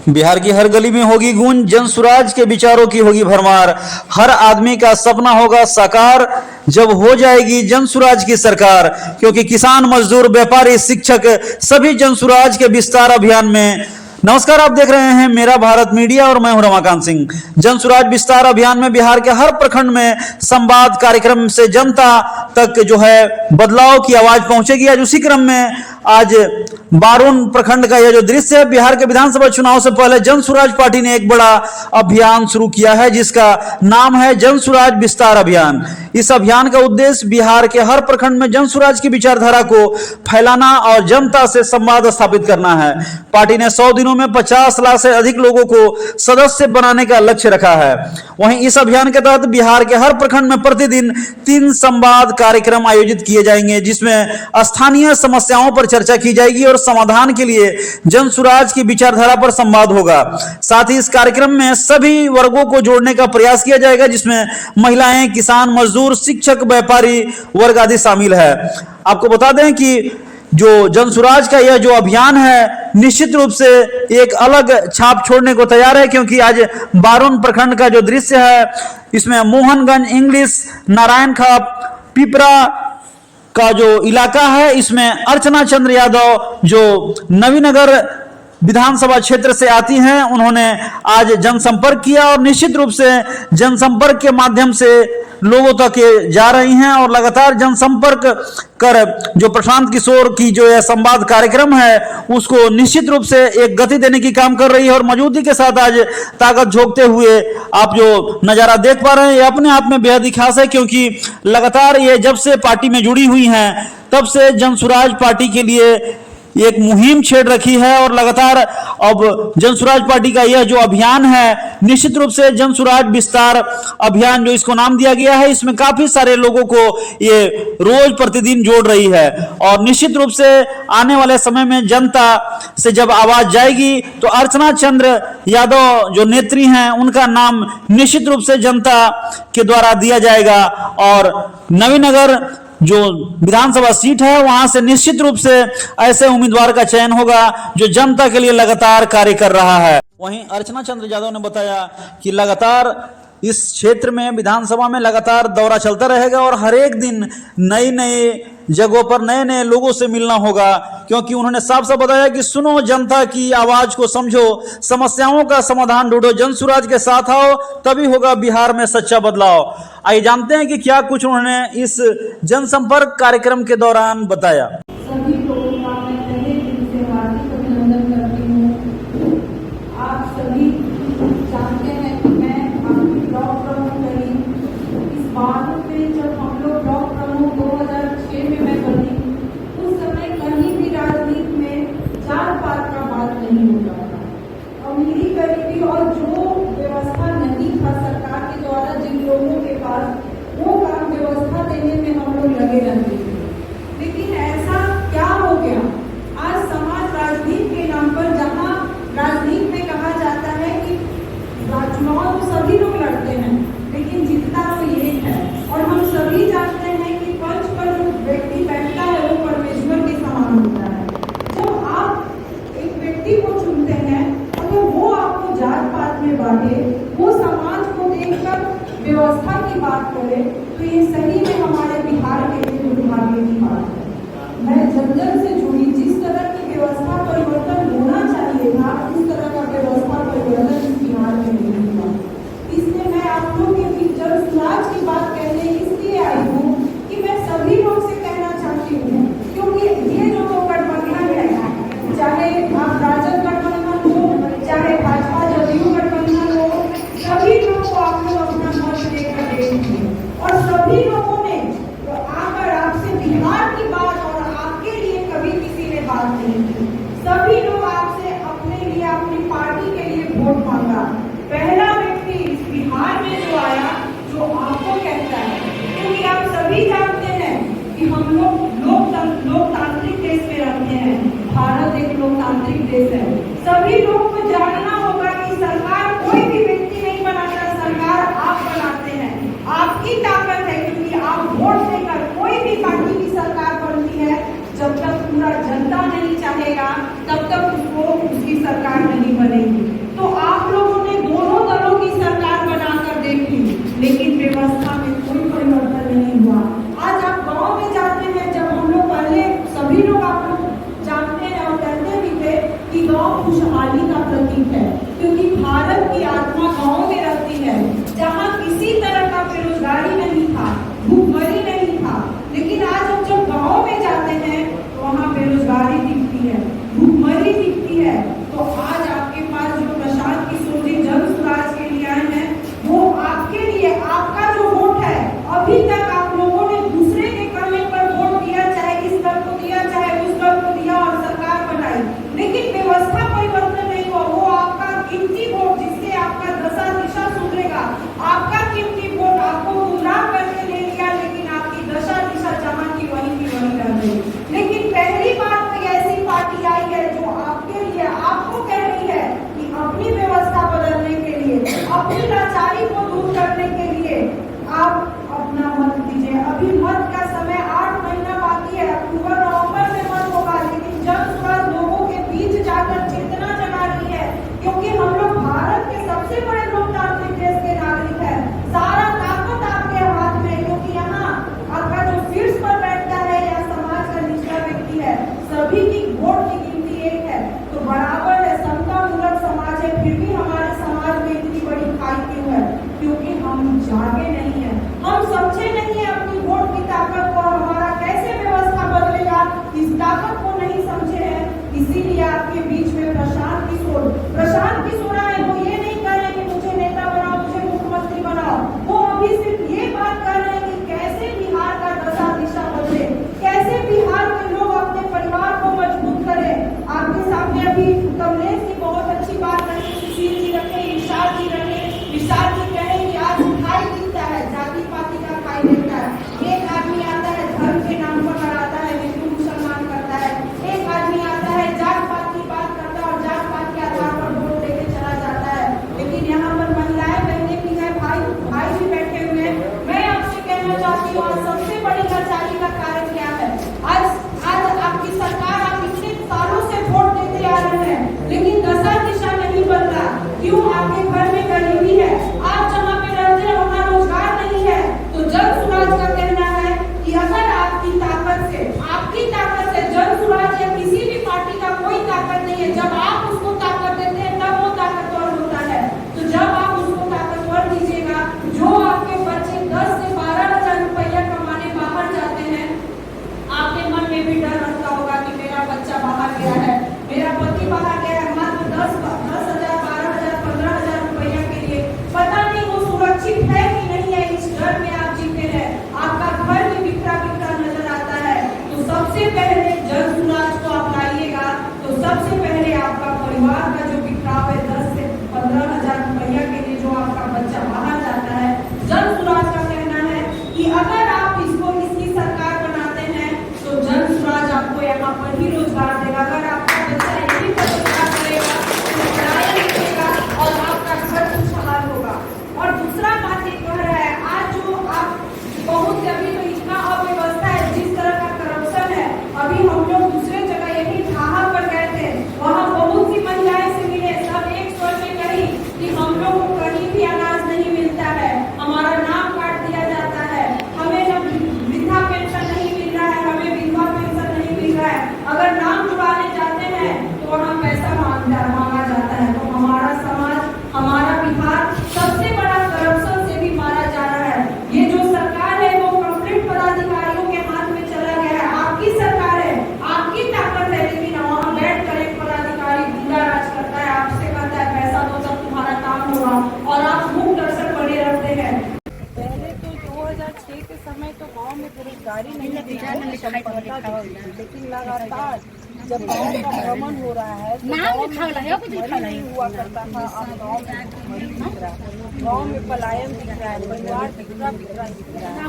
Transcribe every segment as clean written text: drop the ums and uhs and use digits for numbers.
बिहार की हर गली में होगी गूंज, जन सुराज के विचारों की होगी भरमार। हर आदमी का सपना होगा साकार जब हो जाएगी जन सुराज की सरकार। क्योंकि किसान, मजदूर, व्यापारी, शिक्षक सभी जन सुराज के विस्तार अभियान में। नमस्कार, आप देख रहे हैं मेरा भारत मीडिया और मैं हूं रमाकांत सिंह। जन सुराज विस्तार अभियान में बिहार के हर प्रखंड में संवाद कार्यक्रम से जनता तक जो है बदलाव की आवाज पहुंचेगी। आज उसी क्रम में आज बारून प्रखंड का यह जो दृश्य है, बिहार के विधानसभा चुनाव से पहले जन सुराज पार्टी ने एक बड़ा अभियान शुरू किया है जिसका नाम है जन सुराज विस्तार अभियान। इस अभियान का उद्देश्य बिहार के हर प्रखंड में जन सुराज की विचारधारा को फैलाना और जनता से संवाद स्थापित करना है। पार्टी ने 100 दिनों में 50 लाख से अधिक लोगों को सदस्य बनाने का लक्ष्य रखा है। वहीं इस अभियान के तहत बिहार के हर प्रखंड में प्रतिदिन 3 संवाद कार्यक्रम आयोजित किए जाएंगे जिसमें स्थानीय समस्याओं पर चर्चा की जाएगी और समाधान के लिए जन सुराज की विचारधारा पर संवाद होगा। साथ ही इस कार्यक्रम में सभी वर्गों को जोड़ने का प्रयास किया जाएगा जिसमें महिलाएं, किसान, मजदूर, शिक्षक, व्यापारी वर्ग आदि शामिल है। आपको बता दें कि जो जन सुराज का यह जो अभियान है निश्चित रूप से एक अलग छाप छोड़ने को तैयार है, क्योंकि आज बारून प्रखंड का जो दृश्य है इसमें मोहनगंज, इंग्लिश, नारायण खाप, पिपरा का जो इलाका है इसमें अर्चना चंद्र यादव जो नवीनगर विधानसभा क्षेत्र से आती हैं, उन्होंने आज जनसंपर्क किया और निश्चित रूप से जनसंपर्क के माध्यम से लोगों तक जा रही हैं और लगातार जनसंपर्क कर जो प्रशांत किशोर की जो यह संवाद कार्यक्रम है उसको निश्चित रूप से एक गति देने की काम कर रही है। और मौजूदगी के साथ आज ताकत झोंकते हुए आप जो नजारा देख पा रहे हैं ये अपने आप में बेहद ही खास है, क्योंकि लगातार ये जब से पार्टी में जुड़ी हुई हैं तब से जन सुराज पार्टी के लिए एक मुहिम छेड़ रखी है और लगातार अब जन सुराज पार्टी का यह जो अभियान है निश्चित रूप से जन सुराज विस्तार अभियान जो इसको नाम दिया गया है इसमें काफी सारे लोगों को ये रोज प्रतिदिन जोड़ रही है। और निश्चित रूप से आने वाले समय में जनता से जब आवाज जाएगी तो अर्चना चंद्र यादव जो नेत्री हैं उनका नाम निश्चित रूप से जनता के द्वारा दिया जाएगा और नवीनगर जो विधानसभा सीट है वहां से निश्चित रूप से ऐसे उम्मीदवार का चयन होगा जो जनता के लिए लगातार कार्य कर रहा है। वहीं अर्चना चंद्र यादव ने बताया कि लगातार इस क्षेत्र में विधानसभा में लगातार दौरा चलता रहेगा और हर एक दिन नई नई जगहों पर नए नए लोगों से मिलना होगा, क्योंकि उन्होंने साफ साफ बताया कि सुनो जनता की आवाज को, समझो समस्याओं का समाधान ढूंढो, जन सुराज के साथ आओ तभी होगा बिहार में सच्चा बदलाव। आइए जानते हैं कि क्या कुछ उन्होंने इस जनसंपर्क कार्यक्रम के दौरान बताया। सभी लोगों का मैं पहले दिन से हार्दिक अभिनंदन करती हूँ। आप सभी जानते हैं कि मैं आपकी ब्लॉक प्रमुख रही। इस बात में जब हम लोग ब्लॉक प्रमुख 2006 में मैं बनी उस समय कहीं भी राजनीति में जात पात का बात नहीं होता था। अमीरी गरीबी और जो व्यवस्था नहीं था सरकार के द्वारा जिन लोगों के पास वो काम व्यवस्था देने में हम लोग लगे रहते थे। लेकिन ऐसा क्या हो गया, आज समाज राजनीति के नाम पर जहां राजनीति में कहा जाता है कि चुनाव तो सभी लोग लड़ते हैं लेकिन जीतता तो ये है। और हम सभी जानते हैं कि पंच पर जो व्यक्ति बैठता है वो परमेश्वर के समान होता है। जब आप एक व्यक्ति को चुनते हैं अगर वो आपको जात पात में बांटे, वो समाज को देखकर व्यवस्था की बात करे तो ये सही में हमारे बिहार के लिए दुर्भाग्य की बात है। मैं जंगल से जुड़ी, जिस तरह की व्यवस्था परिवर्तन होना चाहिए था उस तरह का व्यवस्था परिवर्तन इस बिहार में नहीं हुआ। इसलिए मैं आप लोग के बीच जन सुराज की बात कहने इसलिए आई हूँ कि मैं सभी लोग से कहना चाहती हूँ, क्योंकि ये जो गठबंधन है, चाहे आप राजद गठबंधन हो चाहे भाजपा जदयू गठबंधन हो, सभी लोग को आप लोग अपना मत देकर देंगे और सभी लोगों ने आकर आपसे बिहार की बात और आपके लिए कभी किसी ने बात नहीं की। सभी लोग आपसे अपने लिए, अपनी पार्टी के लिए वोट मांगा। पहला व्यक्ति इस बिहार में जो आया जो आपको कहता है, क्योंकि आप सभी जानते हैं कि हम लोग लोकतांत्रिक देश में रहते हैं। भारत एक लोकतांत्रिक देश है। सभी लोग को जानना होगा कि सरकार कोई भी व्यक्ति नहीं बनाता, सरकार आप बनाते हैं। आपकी ताकत है, क्योंकि आप वोट देकर कोई भी पार्टी की सरकार बनती है, जब तक पूरा जनता नहीं चाहेगा तब तक उसको उसकी सरकार नहीं बनेगी। धर्म के नाम पर कराता है, हिंदू मुसलमान करता है। एक आदमी आता है, जात पात की बात करता है और जात पात के आधार पर वोट देके चला जाता है। लेकिन यहाँ पर महिलाएं बहनें भी है, भाई भी बैठे हुए हैं। मैं आपसे कहना चाहती हूँ, आज सबसे बड़ी लाचारी का कारण क्या है? आज आपकी सरकार, आप इतने सालों से वोट देते आ रहे हैं, लेकिन दशा दिशा नहीं बदला। क्यों? आपके घर में गरीबी है, आप जहाँ पे रहते हैं वहाँ रोजगार नहीं है। तो जन सुराज का कहना है कि अगर आपकी ताकत से जन सुराज या किसी भी पार्टी का कोई ताकत नहीं है, जब आप उसको ताकत देते हैं तब वो ताकतवर होता है। तो जब आप उसको ताकतवर दीजिएगा, जो आपके बच्चे 10 से 12 हजार रुपया कमाने बाहर जाते हैं, आपके मन में भी डर रहता होगा कि मेरा बच्चा बाहर गया है, मेरा पति बाहर गया है, मात्र 10 हजार, 12 हजार, 15 हजार रुपया के लिए। पता नहीं वो सुरक्षित है कि नहीं है, इस डर में आप जीते हैं। आपका घर भी बिखरा बिखरा नजर आता है। तो सबसे पहले जन सुराज को आप लाइएगा, तो सबसे पहले आपका परिवार का जो बिखराव है 10 से 15 हजार रुपया के लिए जो आपका बच्चा बाहर जाता है, जन सुराज का कहना है कि अगर आप इसकी सरकार बनाते हैं तो जन सुराज आपको यहाँ पर ही रोजगार देगा। अगर आपका बच्चा यहीं पर रोजगार करेगा तो पढ़ाई लिखेगा और आपका घर खुशहाल होगा। और दूसरा बात ये कह रहा है, आज जो आप बहुत से अभी तो इतना अव्यवस्था है, जिस तरह का करप्शन है, अभी हम लोग दूसरे जगह यही ढाहा पर गए थे, वहाँ बहुत सी महिलाएं से मिले, सब एक स्वर से कही कि हम लोग को कहीं भी अनाज नहीं मिलता है, हमारा नाम काट दिया जाता है, हमें न वृद्धा पेंशन नहीं मिल रहा है, हमें विधवा पेंशन नहीं मिल रहा है। अगर नाम जुड़वाने जाते हैं तो वहाँ पैसा मांगा जाता है। तो हमारा समाज, हमारा बिहार सबसे बड़ा करप्शन से भी मारा जा रहा है। ये जो सरकार है वो कंप्लीट पदाधिकारियों के हाथ में चला गया है। आपकी सरकार है, आपकी ताकत है, लेकिन वहाँ बैठ कर एक पदाधिकारी गुंडा राज करता है, आपसे कहता है पैसा दो तब तुम्हारा काम होगा, और आप मुख दर्शक बने रहते हैं। पहले तो 2006 के समय तो गांव में बेरोजगारी नहीं थी, लेकिन लगातार जब गांव का भ्रमण हो रहा है तो गांव नहीं हुआ करता था। अब गांव में भुखमरी दिख रहा है, गांव में पलायन दिख रहा है, परिवार बिखरा बिखरा दिख रहा है।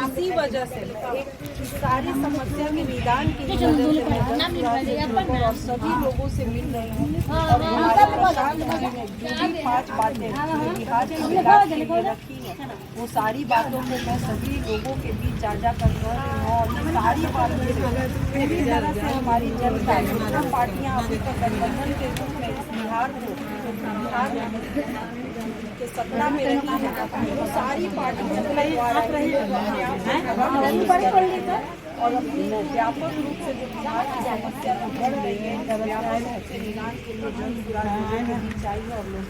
इसी वजह से एक सारी समस्या के निदान की वजह से मैं और सभी लोगों से मिल रही हूँ। और हमारे प्रशासन ने जो भी 5 बातें बिहार के विकास के लिए रखी है, वो सारी बातों को मैं सभी लोगों के बीच साझा कर रही हूँ। और ये सारी बातें पूरी तरह से हमारी जनता, जो पार्टियां अभी तक गठबंधन के रूप में इस बिहार के सत्ता में रही है, वो सारी पार्टियों और अपनी व्यापक रूप से जो बिहार की समस्या को बढ़ रही है, व्यापक रूप से निदान के लिए जन सुराज चाहिए और लोग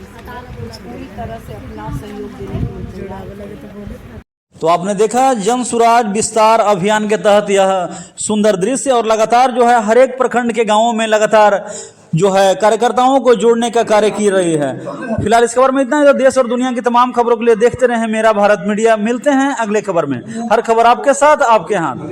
पूरी तरह से अपना सहयोग देने के लिए। तो आपने देखा जन सुराज विस्तार अभियान के तहत यह सुंदर दृश्य, और लगातार जो है हर एक प्रखंड के गांवों में लगातार जो है कार्यकर्ताओं को जोड़ने का कार्य की रही है। फिलहाल इस खबर में इतना ही। तो देश और दुनिया की तमाम खबरों के लिए देखते रहें मेरा भारत मीडिया। मिलते हैं अगले खबर में। हर खबर आपके साथ, आपके हाथ।